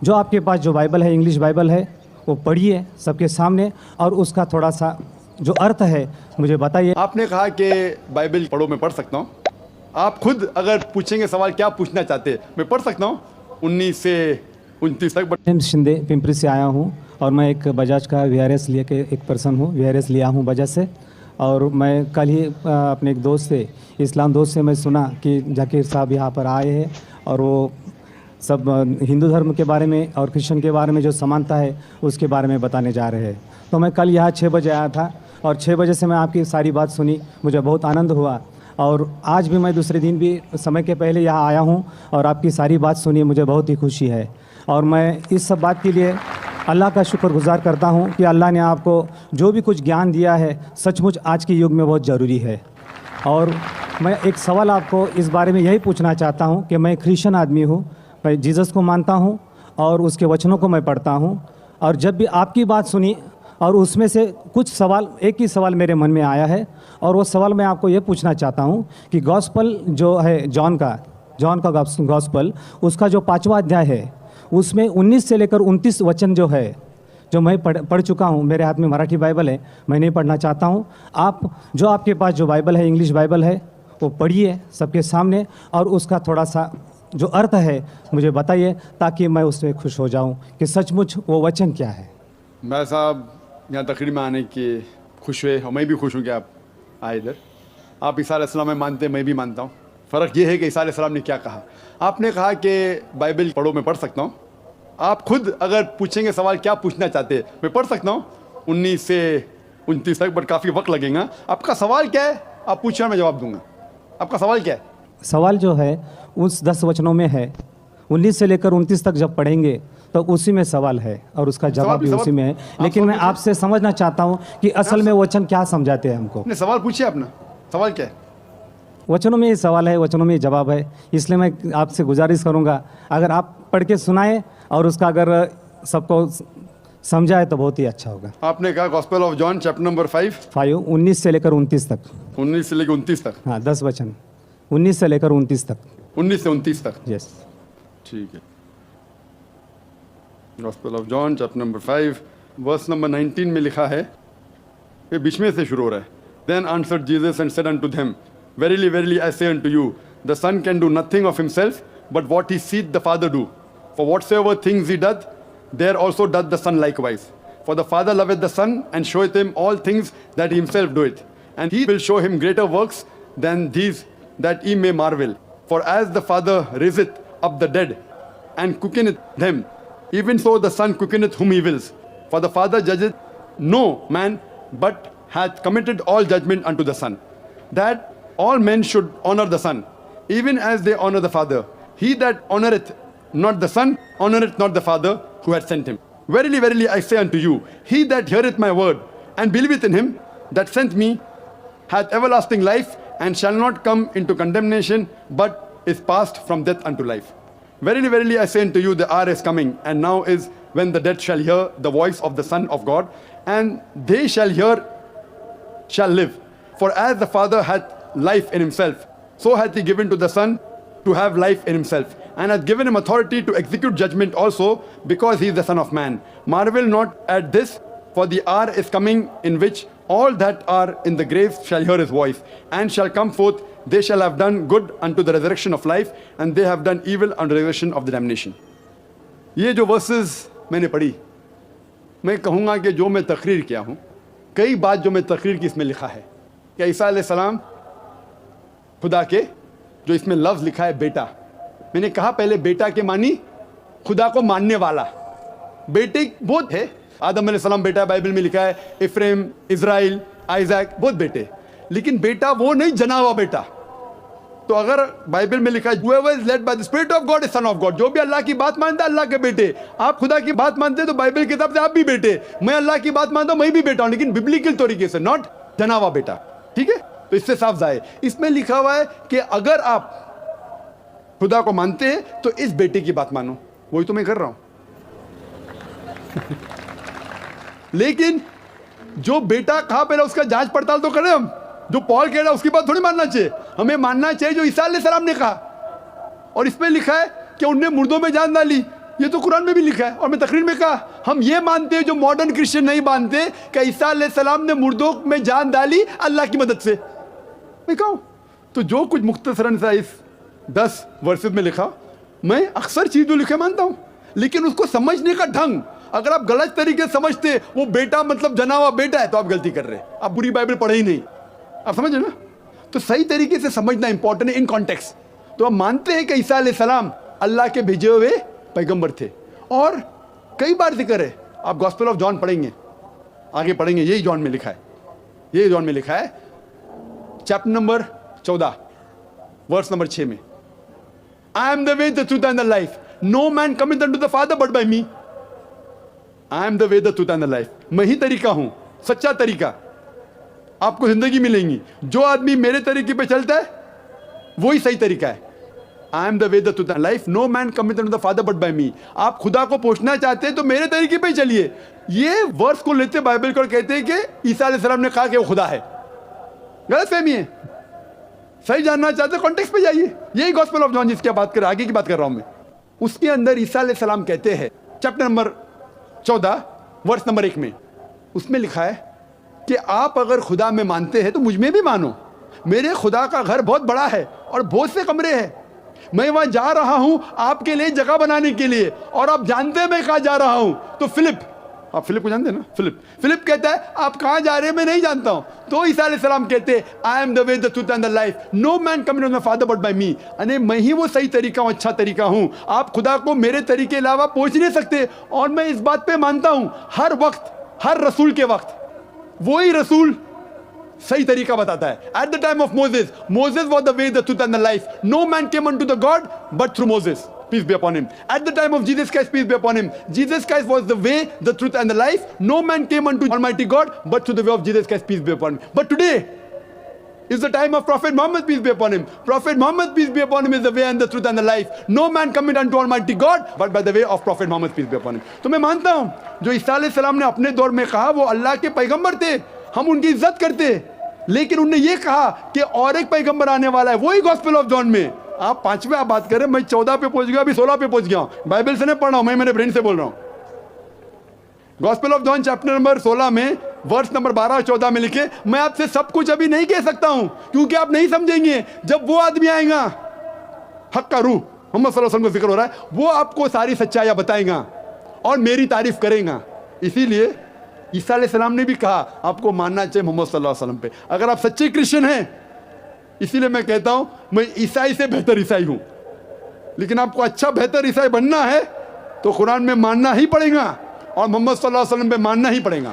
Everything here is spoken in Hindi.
जो आपके पास जो बाइबल है, इंग्लिश बाइबल है, वो पढ़िए सबके सामने और उसका थोड़ा सा जो अर्थ है मुझे बताइए। आपने कहा कि बाइबल पढ़ो, मैं पढ़ सकता हूँ। आप खुद अगर पूछेंगे सवाल क्या पूछना चाहते हैं, मैं पढ़ सकता हूँ 19 से 29 तक। बट शिंदे पिंपरी से आया हूँ और मैं एक बजाज का वीआरएस लिए के एक पर्सन हूँ, वीआरएस लिया हूँ बजाज से। और मैं कल ही अपने एक दोस्त से, इस्लाम दोस्त से मैं सुना कि जाकिर साहब यहाँ पर आए हैं और वो सब हिंदू धर्म के बारे में और क्रिश्चियन के बारे में जो समानता है उसके बारे में बताने जा रहे हैं। तो मैं कल यहाँ 6 बजे आया था और 6 बजे से मैं आपकी सारी बात सुनी, मुझे बहुत आनंद हुआ। और आज भी मैं दूसरे दिन भी समय के पहले यहाँ आया हूँ और आपकी सारी बात सुनी, मुझे बहुत ही खुशी है। और मैं इस सब बात के लिए अल्लाह का शुक्रगुजार करता हूँ कि अल्लाह ने आपको जो भी कुछ ज्ञान दिया है सचमुच आज के युग में बहुत ज़रूरी है। और मैं एक सवाल आपको इस बारे में यही पूछना चाहता हूँ कि मैं क्रिश्चियन आदमी हूँ, मैं जीसस को मानता हूँ और उसके वचनों को मैं पढ़ता हूँ। और जब भी आपकी बात सुनी और उसमें से कुछ सवाल, एक ही सवाल मेरे मन में आया है और वो सवाल मैं आपको ये पूछना चाहता हूँ कि गॉस्पल जो है जॉन का गॉस्पल, उसका जो 5वां अध्याय है उसमें 19 से लेकर 29 वचन जो है, जो मैं पढ़ चुका हूँ। मेरे हाथ में मराठी बाइबल है, मैं नहीं पढ़ना चाहता हूँ। आप जो आपके पास जो बाइबल है, इंग्लिश बाइबल है, वो पढ़िए सबके सामने और उसका थोड़ा सा जो अर्थ है मुझे बताइए ताकि मैं उससे खुश हो जाऊँ कि सचमुच वो वचन क्या है। मैं साहब यहाँ तकरीर में आने के खुश हुए और मैं भी खुश हूँ कि आप आए इधर। आप ईसा अलैहिस्सलाम में मानते हैं, मैं भी मानता हूँ। फ़र्क ये है कि ईसा अलैहिस्सलाम ने क्या कहा। आपने कहा कि बाइबल पढ़ो, मैं पढ़ सकता हूँ। आप खुद अगर पूछेंगे सवाल क्या पूछना चाहते हैं, मैं पढ़ सकता हूँ 19 से 29 तक, बट काफ़ी वक्त लगेगा। आपका सवाल क्या है आप पूछिए, मैं जवाब दूंगा। आपका सवाल क्या है? सवाल जो है उस 10 वचनों में है, 19 से लेकर 29 तक जब पढ़ेंगे तो उसी में सवाल है और उसका जवाब भी उसी में है। लेकिन मैं आपसे समझना चाहता हूँ कि असल में वचन क्या समझाते हैं हमको। सवाल पूछिए अपना, सवाल क्या है? वचनों में ही सवाल है, वचनों में ही जवाब है। इसलिए मैं आपसे गुजारिश करूँगा अगर आप पढ़ के सुनाएं और उसका अगर सबको समझाए तो बहुत ही अच्छा होगा। आपने कहा gospel of John chapter number 5 19 से लेकर 29 तक। 19 से लेकर 29 तक? हाँ, 10 वचन 19 से लेकर 29 तक। 19 से 29 तक, यस, ठीक है। Gospel of John chapter number 5 verse number 19 में लिखा है, ये बीच में से शुरू हो रहा है। Then answered Jesus and said unto them, verily verily I say unto you, the son can do nothing of himself, but what he seeth the father do. For whatsoever things he doth, there also doth the son likewise. For the father loveth the son and showeth him all things that he himself doeth, and he will show him greater works than these, that ye may marvel. For as the father raiseth up the dead and quickeneth them, even so the son quickeneth whom he wills. For the father judgeth no man, but hath committed all judgment unto the son, that all men should honor the son, even as they honor the father. He that honoreth not the son honoreth not the father who hath sent him. Verily verily I say unto you, he that heareth my word and believeth in him that sent me hath everlasting life, and shall not come into condemnation, but is passed from death unto life. Verily verily I say unto you, the hour is coming, and now is, when the dead shall hear the voice of the Son of God, and they shall live. For as the Father hath life in himself, so hath he given to the Son to have life in himself, and hath given him authority to execute judgment also, because he is the Son of Man. Marvel not at this, for the hour is coming in which all that are in the graves shall hear his voice, and shall come forth. They shall have done good unto the resurrection of life, and they have done evil unto the resurrection of the damnation. ये जो वर्सेस मैंने पढ़ी, मैं कहूँगा कि जो मैं तकरीर किया हूँ, कई बात जो मैं तकरीर की इसमें लिखा है कि ईसा अलैहिस्सलाम खुदा के, जो इसमें लफ्ज़ लिखा है बेटा, मैंने कहा पहले बेटा के मानी खुदा को मानने वाला। बेटे बहुत है, आदम अलैहिस्सलाम बेटा बाइबल में लिखा है, इफ्रेम, इज़राइल, आइज़ैक, बहुत बेटे, लेकिन बेटा वो नहीं जना हुआ बेटा। तो अगर बाइबल में लिखा है whoever is led by the spirit of God is son of God, जो भी अल्लाह की बात मानता है अल्लाह के बेटे। आप खुदा की बात मानते हैं तो बाइबल की किताब से आप भी बेटे, मैं अल्लाह की बात मानता हूं मैं भी बेटा हूं, लेकिन बिब्लिकल तरीके से, नॉट जना हुआ बेटा। ठीक है, तो इससे साफ जाए, इसमें लिखा हुआ है कि अगर आप खुदा को मानते हैं तो इस बेटे की बात मानो। वही तो मैं कर रहा हूं। लेकिन जो बेटा कहां पे उसका जांच पड़ताल तो करें हम। जो पॉल कह रहा है उसकी बात थोड़ी मानना चाहिए, हमें मानना चाहिए जो ईसा अलैहिस्सलाम ने कहा। और इसमें लिखा है कि उनने मुर्दों में जान डाली, ये तो कुरान में भी लिखा है। और मैं तकरीर में कहा हम ये मानते हैं जो मॉडर्न क्रिश्चियन नहीं मानते कि ईसा अलैहिस्सलाम ने मुर्दों में जान डाली अल्लाह की मदद से। मैं कहूँ तो जो कुछ मुख्तसरन सा इस 10 वर्सेस में लिखा, मैं अक्सर चीज़ों लिखे मानता हूँ, लेकिन उसको समझने का ढंग अगर आप गलत तरीके से समझते, वो बेटा मतलब जना हुआ बेटा है, तो आप गलती कर रहे हैं, आप पूरी बाइबल पढ़े ही नहीं। आप समझे ना? तो सही तरीके से समझना इंपॉर्टेंट है इन कॉन्टेक्स्ट। तो हम मानते हैं कि ईसा अलैहिस्सलाम अल्लाह के भेजे हुए पैगंबर थे, और कई बार जिक्र है। आप गॉस्पेल ऑफ जॉन पढ़ेंगे, आगे पढ़ेंगे, यही जॉन में लिखा है, यही जॉन में लिखा है, चैप्टर नंबर 14 वर्स नंबर 6 में, I am the way the truth and the life, no man coming unto the father but by me. I am the way the truth and the life, मैं ही तरीका हूं, सच्चा तरीका, आपको जिंदगी मिलेंगी। जो आदमी मेरे तरीके पे चलता है वो ही सही तरीका है। I am the way the truth and life, no man coming unto the father but by me. आप खुदा को पहुंचना चाहते हैं तो मेरे तरीके पे ही चलिए। ये वर्स को लेते बाइबल को, कहते हैं कि ईसा अलैहिस्सलाम ने कहा कि वो खुदा है। गलत फहमी है। सही जानना चाहते कॉन्टेक्स्ट पे जाइए। यही गॉस्पेल ऑफ जॉन जिसकी बात कर, आगे की बात कर रहा हूं मैं, उसके अंदर ईसा अलैहिस्सलाम कहते हैं चैप्टर नंबर 14 वर्स नंबर 1 में, उसमें लिखा है कि आप अगर खुदा में मानते हैं तो मुझ में भी मानो। मेरे खुदा का घर बहुत बड़ा है और बहुत से कमरे हैं, मैं वहां जा रहा हूं आपके लिए जगह बनाने के लिए। और आप जानते हैं मैं कहां जा रहा हूं? तो फिलिप, आप फिलिप को जानते हैं ना? फिलिप कहता है आप कहां जा रहे हैं मैं नहीं जानता हूं। तो ईसा अलैहिस्सलाम कहते हैं I am the way the truth and the life, no man coming to my father but by me. यानी मैं ही वो सही तरीका हूं, अच्छा तरीका हूं। आप खुदा को मेरे तरीके के अलावा पहुंच नहीं सकते। और मैं इस बात पे मानता हूं हर वक्त, हर रसूल के वक्त वही रसूल सही तरीका बताता है। At the time of Moses was the way the truth and the life, no man came unto the God but through Moses, peace be upon him. At the time of Jesus Christ, peace be upon him, Jesus Christ was the way, the truth and the life. No man came unto Almighty God but through the way of Jesus Christ, peace be upon him. But today is the time of Prophet Muhammad, peace be upon him. Prophet Muhammad, peace be upon him, is the way and the truth and the life. No man coming unto Almighty God but by the way of Prophet Muhammad, peace be upon him. तो मैं मानता हूं जो ईसा अलैहिस्सलाम ने अपने दौर में कहा वो अल्लाह के पैगंबर थे, हम उनकी इज्जत करते, लेकिन उन्होंने ये कहा कि और एक पैगंबर आने वाला है, वही गॉस्पेल ऑफ जॉन में। आप 5वें आप बात करें, मैं 14 पे पहुंच गया, अभी 16 पे पहुंच गया हूं। बाइबल से नहीं पढ़ रहा हूं, मैं मेरे ब्रेन से बोल रहा हूं। Gospel of John chapter number 16 में वर्स नंबर 12 और 14 में लिखे, मैं आपसे सब कुछ अभी नहीं कह सकता हूं क्योंकि आप नहीं समझेंगे। जब वो आदमी आएगा, हक का रूह, मोहम्मद सल्लल्लाहु अलैहि वसल्लम का जिक्र हो रहा है, वो आपको सारी सच्चाइयां बताएगा और मेरी तारीफ करेगा। इसीलिए ईसा अलैहिस्सलाम ने भी कहा आपको मानना चाहिए मोहम्मद सल्लल्लाहु अलैहि वसल्लम पे, अगर आप सच्चे क्रिश्चियन हैं। इसीलिए मैं कहता हूं मैं ईसाई से बेहतर ईसाई हूं, लेकिन आपको अच्छा बेहतर ईसाई बनना है तो कुरान में मानना ही पड़ेगा और मोहम्मद सल्लल्लाहु अलैहि वसल्लम पे मानना ही पड़ेगा।